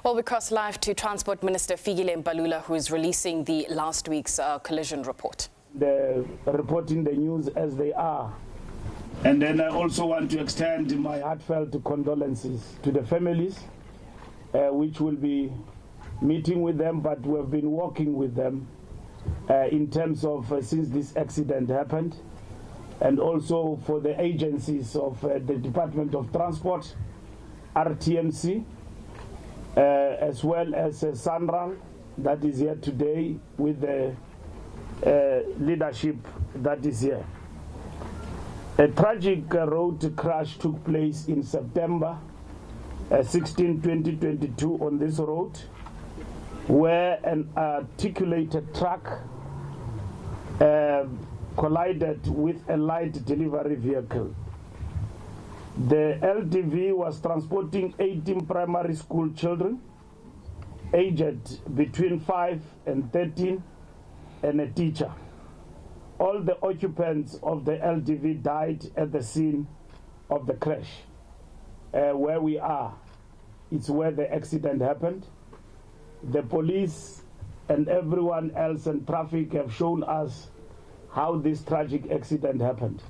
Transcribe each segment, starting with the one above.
Well, we cross live to Transport Minister Fikile Mbalula, who is releasing the last week's collision report. They're reporting the news as they are. And then I also want to extend my heartfelt condolences to the families, which will be meeting with them, but we have been working with them in terms of since this accident happened, and also for the agencies of the Department of Transport, RTMC, as well as Sanral, that is here today with the leadership that is here. A tragic road crash took place in September 16, 2022 on this road, where an articulated truck collided with a light delivery vehicle. The LDV was transporting 18 primary school children aged between 5 and 13 and a teacher. All the occupants of the LDV died at the scene of the crash. Where we are, it's where the accident happened. The police and everyone else in traffic have shown us how this tragic accident happened.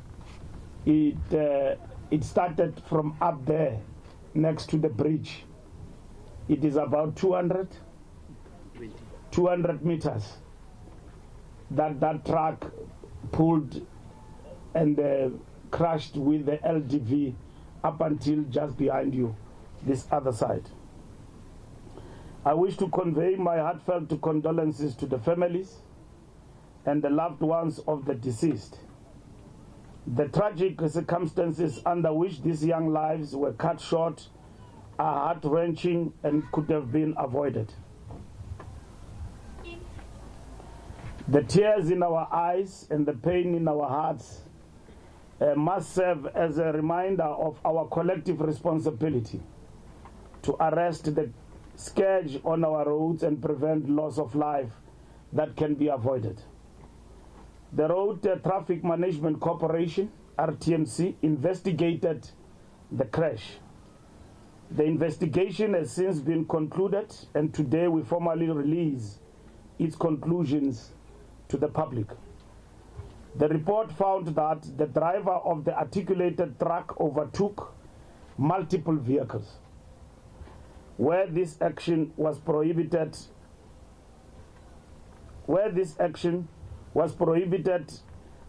It started from up there next to the bridge. It is about 200 meters that truck pulled and crashed with the LDV up until just behind you, this other side. I wish to convey my heartfelt condolences to the families and the loved ones of the deceased. The tragic circumstances under which these young lives were cut short are heart-wrenching and could have been avoided. The tears in our eyes and the pain in our hearts must serve as a reminder of our collective responsibility to arrest the scourge on our roads and prevent loss of life that can be avoided. The Road Traffic Management Corporation, RTMC, investigated the crash. The investigation has since been concluded, and today we formally release its conclusions to the public. The report found that the driver of the articulated truck overtook multiple vehicles. Where this action was prohibited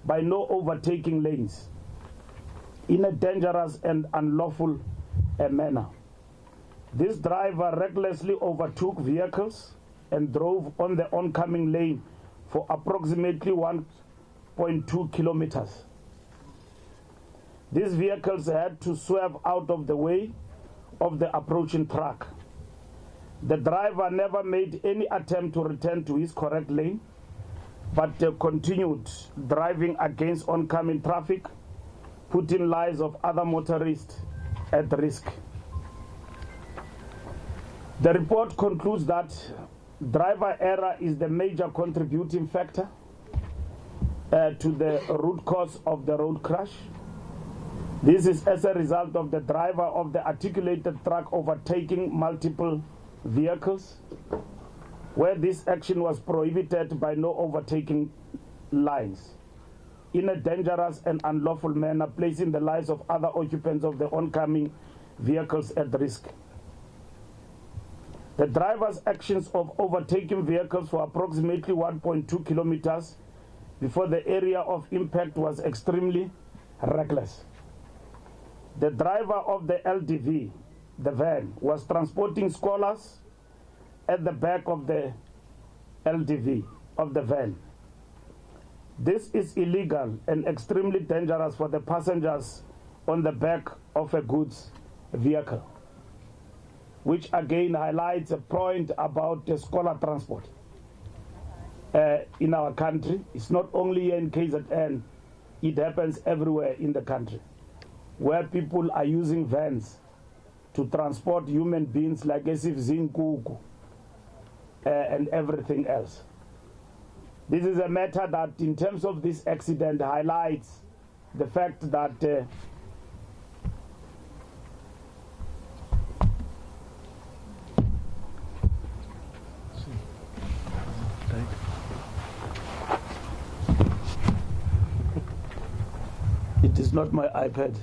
by no overtaking lanes in a dangerous and unlawful manner. This driver recklessly overtook vehicles and drove on the oncoming lane for approximately 1.2 kilometers. These vehicles had to swerve out of the way of the approaching truck. The driver never made any attempt to return to his correct lane, but continued driving against oncoming traffic, putting lives of other motorists at risk. The report concludes that driver error is the major contributing factor to the root cause of the road crash. This is as a result of the driver of the articulated truck overtaking multiple vehicles, where this action was prohibited by no overtaking lines, in a dangerous and unlawful manner, placing the lives of other occupants of the oncoming vehicles at risk. The driver's actions of overtaking vehicles for approximately 1.2 kilometers before the area of impact was extremely reckless. The driver of the LDV, the van, was transporting scholars at the back of the LDV, of the van. This is illegal and extremely dangerous for the passengers on the back of a goods vehicle, which again highlights a point about the scholar transport in our country. It's not only here in KZN, it happens everywhere in the country, where people are using vans to transport human beings like Esif Zinkuku and everything else. This is a matter that, in terms of this accident, highlights the fact that not my iPad.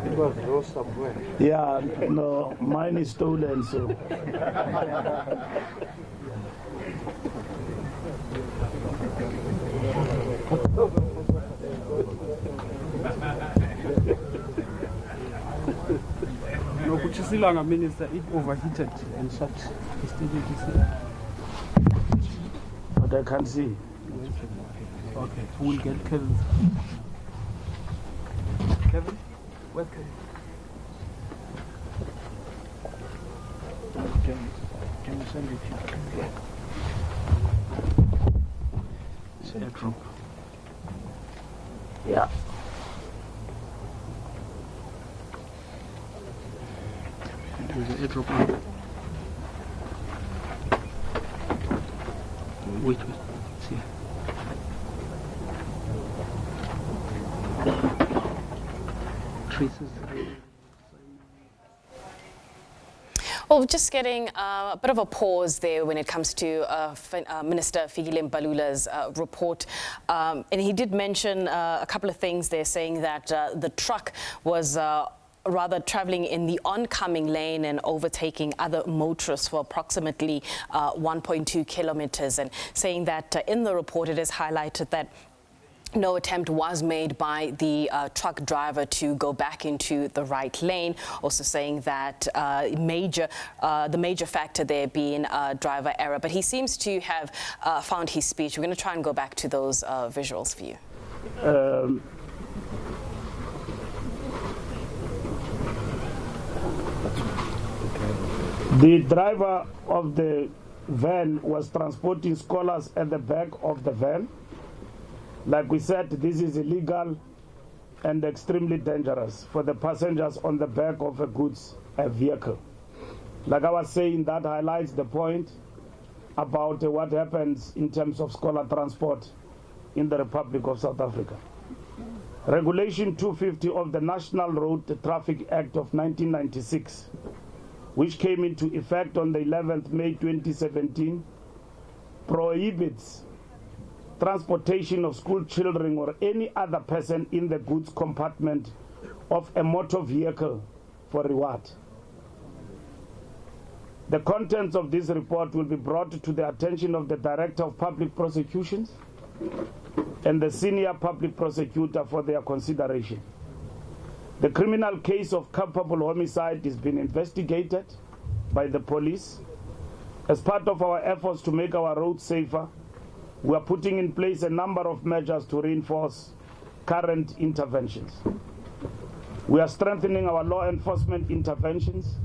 It was lost somewhere. Yeah, no, mine is stolen, so. No, Kuchisilanga minister, it overheated and shut. But I can't see. Okay, we'll get Kevin. Kevin? Where's Kevin? Can you send it? Yeah. It's airdrop. Yeah. There's an airdrop now. Wait. It's here. Traces. Well, just getting a bit of a pause there when it comes to Minister Fikile Mbalula's report. And he did mention a couple of things there, saying that the truck was rather traveling in the oncoming lane and overtaking other motorists for approximately 1.2 kilometers, and saying that in the report it is highlighted that no attempt was made by the truck driver to go back into the right lane. Also saying that the major factor there being driver error. But he seems to have found his speech. We're going to try and go back to those visuals for you. The driver of the van was transporting scholars at the back of the van. Like we said, this is illegal and extremely dangerous for the passengers on the back of a goods vehicle. Like I was saying, that highlights the point about what happens in terms of scholar transport in the Republic of South Africa. Regulation 250 of the National Road Traffic Act of 1996, which came into effect on the 11th May 2017, prohibits transportation of school children or any other person in the goods compartment of a motor vehicle for reward. The contents of this report will be brought to the attention of the Director of Public Prosecutions and the Senior Public Prosecutor for their consideration. The criminal case of culpable homicide is being investigated by the police. As part of our efforts to make our roads safer, we are putting in place a number of measures to reinforce current interventions. We are strengthening our law enforcement interventions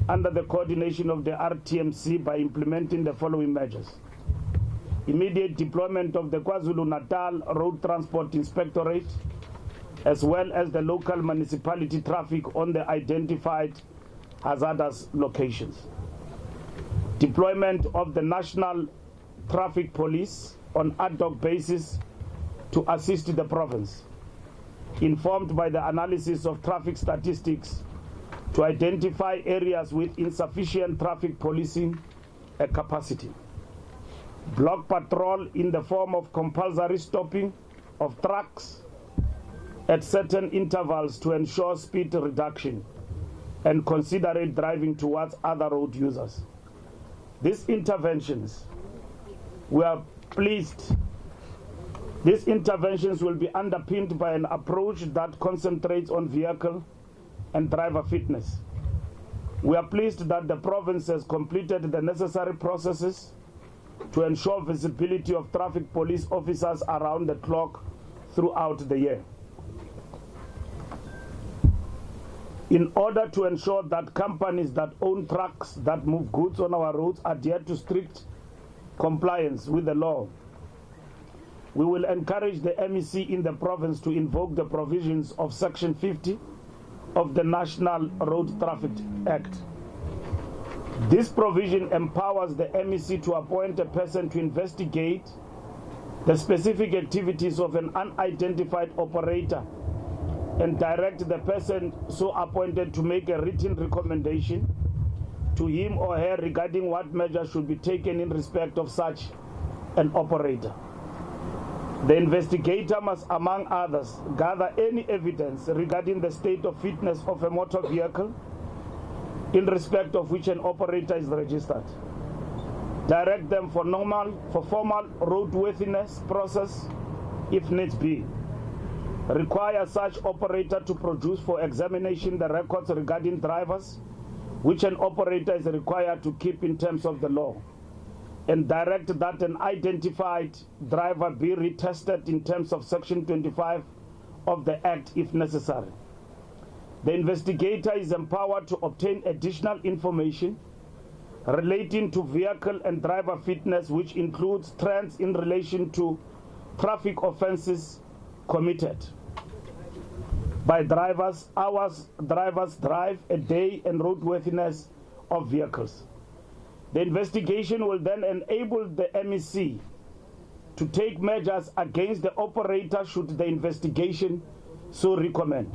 under the coordination of the RTMC by implementing the following measures: immediate deployment of the KwaZulu-Natal Road Transport Inspectorate, as well as the local municipality traffic on the identified hazardous locations. Deployment of the National Traffic Police on ad hoc basis to assist the province, informed by the analysis of traffic statistics to identify areas with insufficient traffic policing capacity. Block patrol in the form of compulsory stopping of trucks at certain intervals to ensure speed reduction and considerate driving towards other road users. These interventions, we are pleased, these interventions will be underpinned by an approach that concentrates on vehicle and driver fitness. We are pleased that the province has completed the necessary processes to ensure visibility of traffic police officers around the clock throughout the year. In order to ensure that companies that own trucks that move goods on our roads adhere to strict compliance with the law, we will encourage the MEC in the province to invoke the provisions of Section 50 of the National Road Traffic Act. This provision empowers the MEC to appoint a person to investigate the specific activities of an unidentified operator and direct the person so appointed to make a written recommendation to him or her regarding what measures should be taken in respect of such an operator. The investigator must, among others, gather any evidence regarding the state of fitness of a motor vehicle in respect of which an operator is registered. Direct them for formal roadworthiness process if needs be. Require such operator to produce for examination the records regarding drivers which an operator is required to keep in terms of the law, and direct that an identified driver be retested in terms of Section 25 of the Act if necessary. The investigator is empowered to obtain additional information relating to vehicle and driver fitness, which includes trends in relation to traffic offenses committed by drivers, hours drivers drive a day, and roadworthiness of vehicles. The investigation will then enable the MEC to take measures against the operator should the investigation so recommend.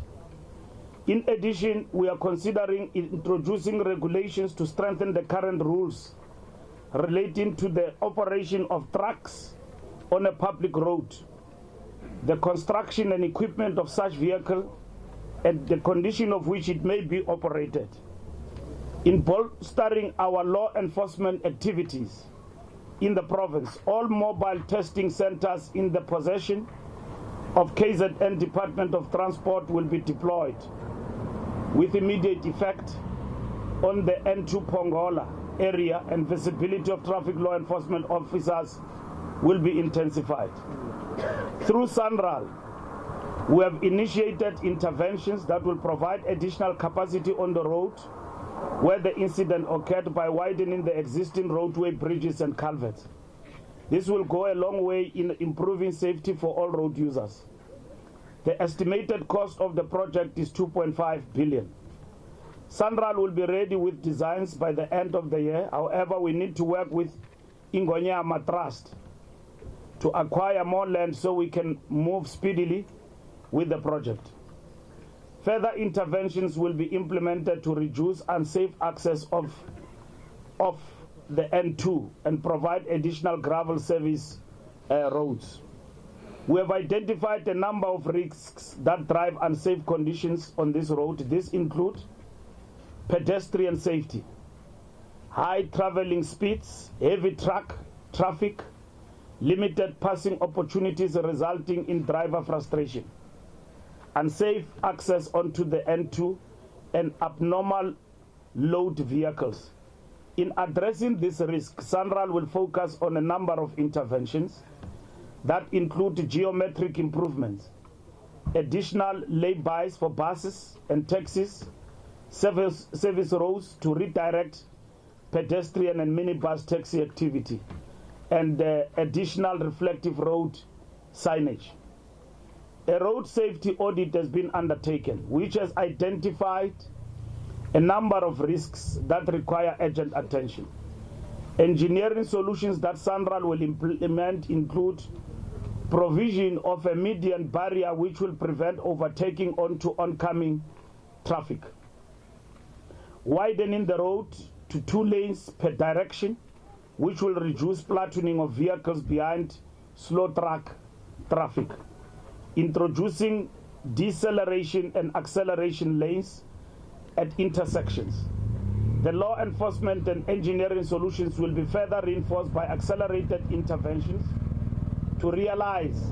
In addition, we are considering introducing regulations to strengthen the current rules relating to the operation of trucks on a public road, the construction and equipment of such vehicle, and the condition of which it may be operated. In bolstering our law enforcement activities in the province, all mobile testing centers in the possession of KZN Department of Transport will be deployed with immediate effect on the uPhongolo area, and visibility of traffic law enforcement officers will be intensified. Through SANRAL, we have initiated interventions that will provide additional capacity on the road where the incident occurred by widening the existing roadway, bridges and culverts. This will go a long way in improving safety for all road users. The estimated cost of the project is 2.5 billion. SANRAL will be ready with designs by the end of the year. However, we need to work with Ingonyama Trust to acquire more land so we can move speedily with the project. Further interventions will be implemented to reduce unsafe access of the N2 and provide additional gravel service roads. We have identified a number of risks that drive unsafe conditions on this road. These include pedestrian safety, high traveling speeds, heavy truck traffic, limited passing opportunities resulting in driver frustration, unsafe access onto the N2, and abnormal load vehicles. In addressing this risk, SANRAL will focus on a number of interventions that include geometric improvements, additional lay-bys for buses and taxis, service roads to redirect pedestrian and minibus taxi activity, and additional reflective road signage. A road safety audit has been undertaken, which has identified a number of risks that require urgent attention. Engineering solutions that SANRAL will implement include provision of a median barrier which will prevent overtaking onto oncoming traffic, widening the road to 2 lanes per direction, which will reduce platooning of vehicles behind slow track traffic, introducing deceleration and acceleration lanes at intersections. The law enforcement and engineering solutions will be further reinforced by accelerated interventions to realize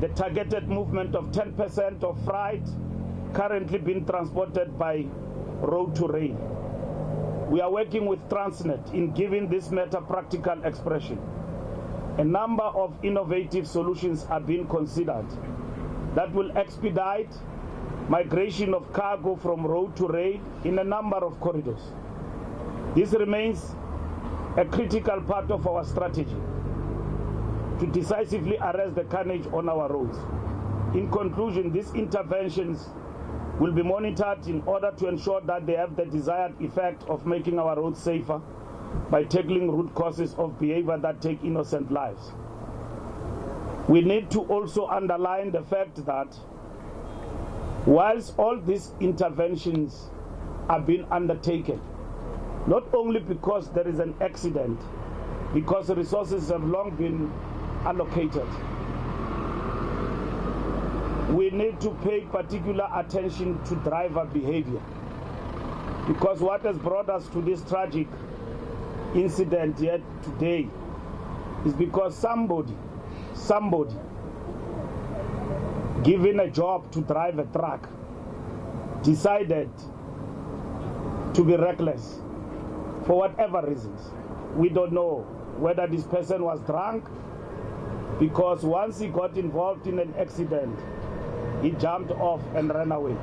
the targeted movement of 10% of freight currently being transported by road to rail. We are working with Transnet in giving this matter practical expression. A number of innovative solutions are being considered that will expedite migration of cargo from road to rail in a number of corridors. This remains a critical part of our strategy to decisively arrest the carnage on our roads. In conclusion, these interventions will be monitored in order to ensure that they have the desired effect of making our roads safer by tackling root causes of behavior that take innocent lives. We need to also underline the fact that whilst all these interventions are being undertaken, not only because there is an accident, because resources have long been allocated, we need to pay particular attention to driver behavior, because what has brought us to this tragic incident yet today is because somebody given a job to drive a truck decided to be reckless for whatever reasons. We don't know whether this person was drunk, because once he got involved in an accident, he jumped off and ran away,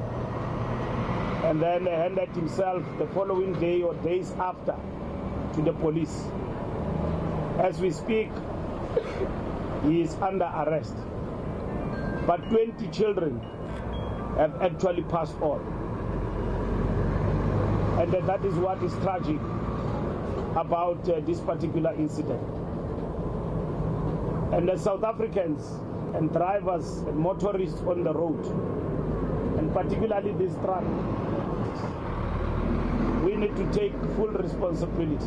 and then handed himself the following day or days after to the police. As we speak, he is under arrest, but 20 children have actually passed on, and that is what is tragic about this particular incident. And the South Africans and drivers and motorists on the road, and particularly this truck, we need to take full responsibility,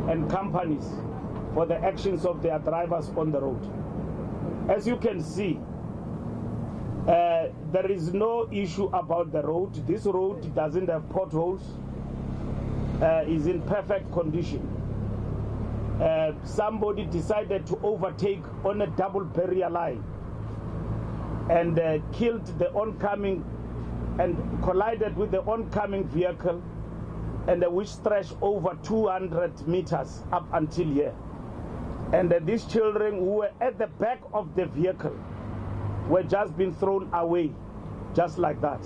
and companies, for the actions of their drivers on the road. As you can see, there is no issue about the road. This road doesn't have potholes, is in perfect condition. Somebody decided to overtake on a double barrier line and killed the oncoming and collided with the oncoming vehicle, and which stretched over 200 meters up until here. And these children who were at the back of the vehicle were just being thrown away, just like that.